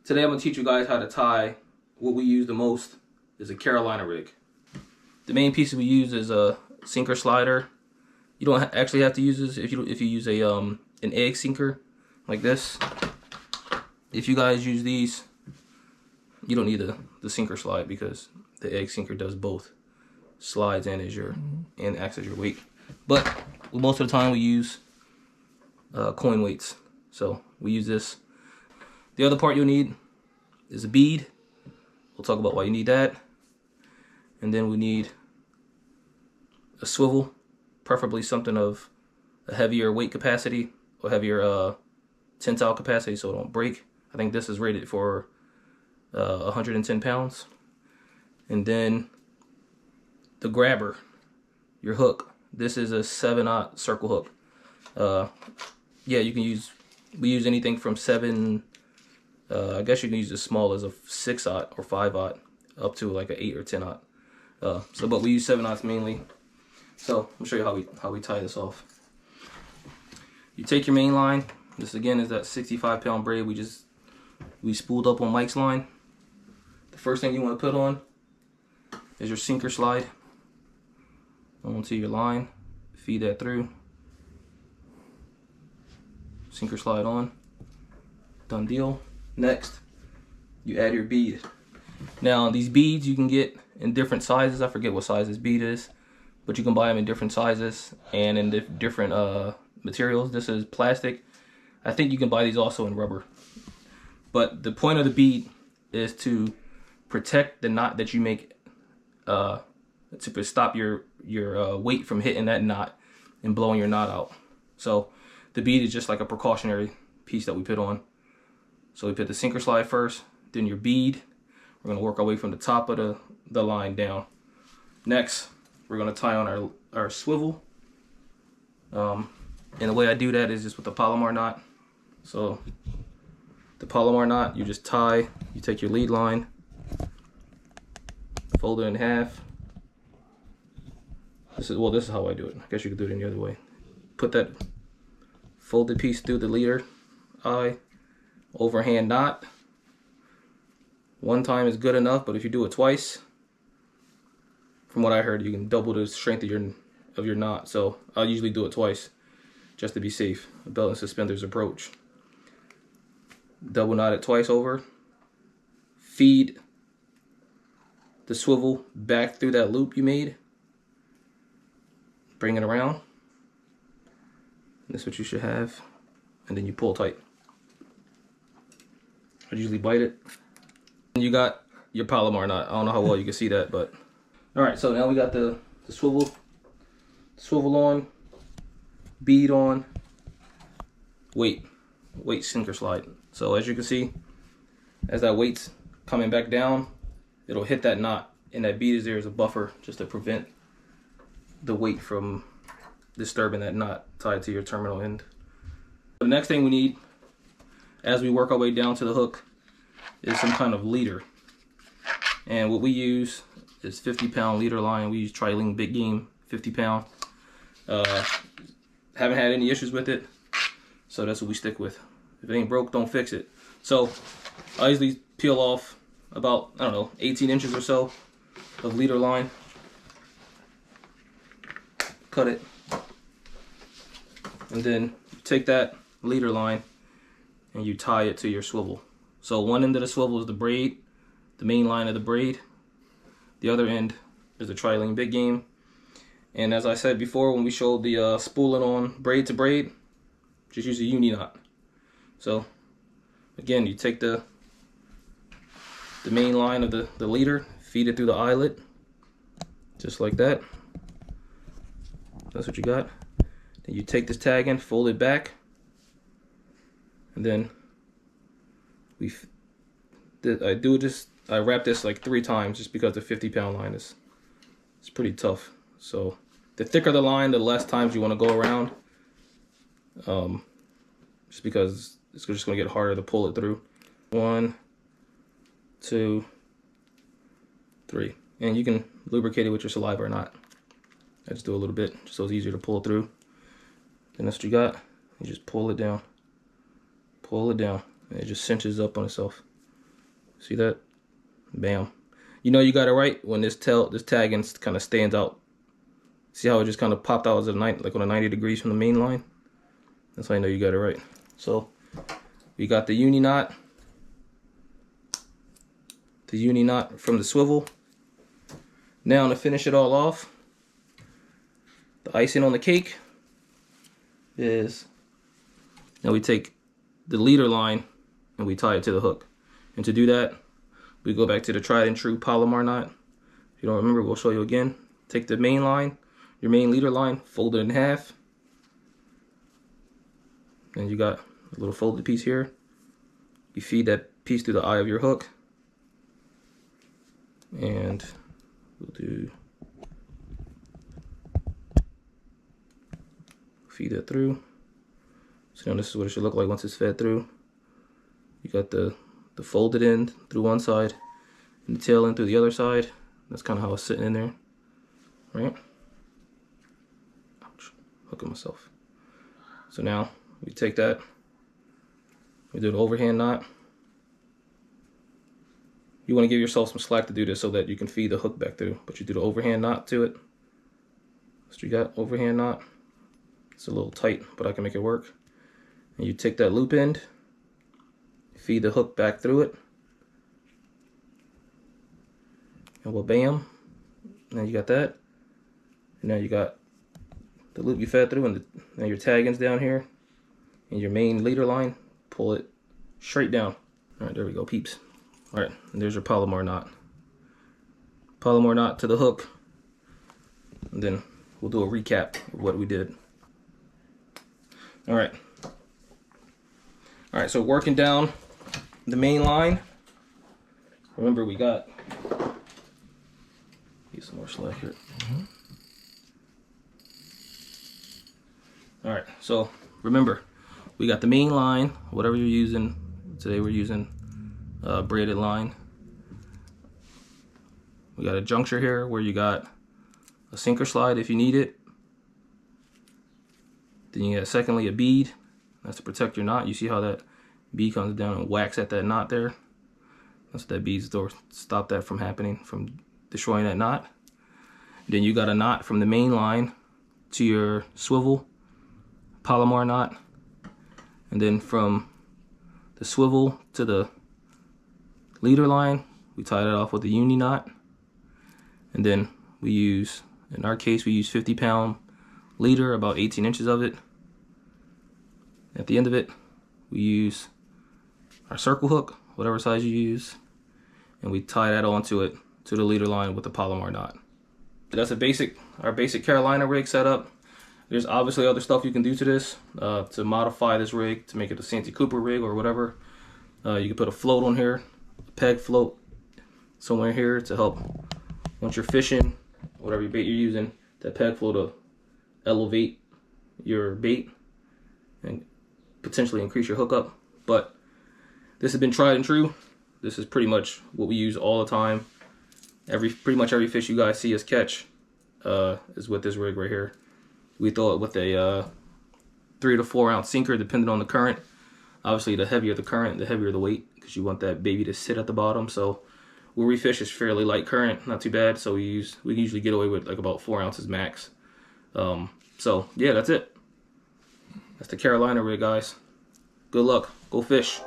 Today I'm going to teach you guys how to tie. What we use the most is a Carolina rig. The main pieces we use is a sinker slider. You don't actually have to use this if you use a an egg sinker like this. If you guys use these, you don't need the sinker slide because the egg sinker does both, slides and acts as your weight. But most of the time we use coin weights, so we use this. The other part you'll need is a bead. We'll talk about why you need that. And then we need a swivel, preferably something of a heavier weight capacity or heavier tensile capacity so it don't break. I think this is rated for 110 pounds. And then the grabber, your hook. This is a 7/0 circle hook. Yeah, you can use, we use anything from 7, I guess you can use as small as a 6/0 or 5/0 up to like an 8 or 10/0. But we use 7/0 mainly. So I'll show you how we tie this off. You take your main line. This again is that 65-pound braid we spooled up on Mike's line. The first thing you want to put on is your sinker slide onto your line. Feed that through. Sinker slide on. Done deal. Next, you add your bead. Now these beads you can get in different sizes. I forget what size this bead is, but you can buy them in different sizes and in different materials. This is plastic. I think you can buy these also in rubber. But the point of the bead is to protect the knot that you make, to stop your weight from hitting that knot and blowing your knot out. So the bead is just like a precautionary piece that we put on. So we put the sinker slide first, then your bead. We're going to work our way from the top of the line down. Next, we're going to tie on our swivel. And the way I do that is just with the Palomar knot. So the Palomar knot, you just tie, you take your lead line, fold it in half. This is how I do it. I guess you could do it any other way. Put that folded piece through the leader eye, overhand knot. One time is good enough, but if you do it twice, from what I heard, you can double the strength of your knot. So I'll usually do it twice, just to be safe. A belt and suspenders approach. Double knot it twice over. Feed the swivel back through that loop you made. Bring it around. That's what you should have. And then you pull tight. I usually bite it. And you got your Palomar knot. I don't know how well you can see that, but alright, so now we got the swivel on, bead on, weight sinker slide. So as you can see, as that weight's coming back down, it'll hit that knot, and that bead is there as a buffer just to prevent the weight from disturbing that knot tied to your terminal end. The next thing we need as we work our way down to the hook is some kind of leader. And what we use is 50-pound leader line. We use Trilene Big Game 50-pound. Haven't had any issues with it, so that's what we stick with. If it ain't broke, don't fix it. So I usually peel off about, I don't know, 18 inches or so of leader line. Cut it. And then you take that leader line and you tie it to your swivel. So one end of the swivel is the braid, the main line of the braid. The other end is the Trilene Big Game. And as I said before, when we showed the spooling on braid to braid, just use a uni knot. So again, you take the main line of the leader, feed it through the eyelet, just like that. That's what you got. Then you take this tag in, fold it back, and then I wrap this like 3 times just because the 50-pound line it's pretty tough. So the thicker the line, the less times you want to go around, just because it's just going to get harder to pull it through. 1, 2, 3, and you can lubricate it with your saliva or not. I just do a little bit just so it's easier to pull through. Then that's what you got. You just pull it down, and it just cinches up on itself. See that? Bam. You know you got it right when this tagging kind of stands out. See how it just kind of popped out as like on a 90 degrees from the main line? That's how I know you got it right. So we got the uni knot from the swivel. Now to finish it all off, the icing on the cake is, now we take the leader line and we tie it to the hook. And to do that, we go back to the tried and true Palomar knot. If you don't remember, we'll show you again. Take the main line, your main leader line, fold it in half. And you got a little folded piece here. You feed that piece through the eye of your hook. And we'll feed that through. So now this is what it should look like once it's fed through. You got the folded end through one side and the tail end through the other side. That's kind of how it's sitting in there, right? Ouch, hooking myself. So now we take that, we do the overhand knot. You want to give yourself some slack to do this so that you can feed the hook back through, but you do the overhand knot to it. So you got overhand knot. It's a little tight, but I can make it work. And you take that loop end, feed the hook back through it, and well, bam. Now you got that, and now you got the loop you fed through, and now your tagging's down here, and your main leader line. Pull it straight down. All right, there we go, peeps. All right, and there's your Palomar knot. Palomar knot to the hook, and then we'll do a recap of what we did. All right, so working down the main line. Remember, we got, get some more slack here. All right, so remember, we got the main line, whatever you're using. Today we're using braided line. We got a juncture here where you got a sinker slide if you need it. Then you got secondly a bead. That's to protect your knot. You see how that bead comes down and whacks at that knot there. That's what that bead's to stop that from happening, from destroying that knot. Then you got a knot from the main line to your swivel, Palomar knot. And then from the swivel to the leader line, we tie that off with a uni knot. And then we use, in our case, we use 50-pound leader, about 18 inches of it. At the end of it, we use our circle hook, whatever size you use, and we tie that onto it, to the leader line with the Palomar knot. That's our basic Carolina rig setup. There's obviously other stuff you can do to this, to modify this rig, to make it a Santee Cooper rig or whatever. You can put a float on here, a peg float somewhere here to help, once you're fishing, whatever bait you're using, that peg float will elevate your bait and potentially increase your hookup. But this has been tried and true. This is pretty much what we use all the time. Pretty much every fish you guys see us catch is with this rig right here. We throw it with a 3 to 4 ounce sinker, depending on the current. Obviously, the heavier the current, the heavier the weight, because you want that baby to sit at the bottom. So where we fish is fairly light current, not too bad. So we usually get away with like about 4 ounces max. So yeah, that's it. That's the Carolina rig, guys. Good luck. Go fish.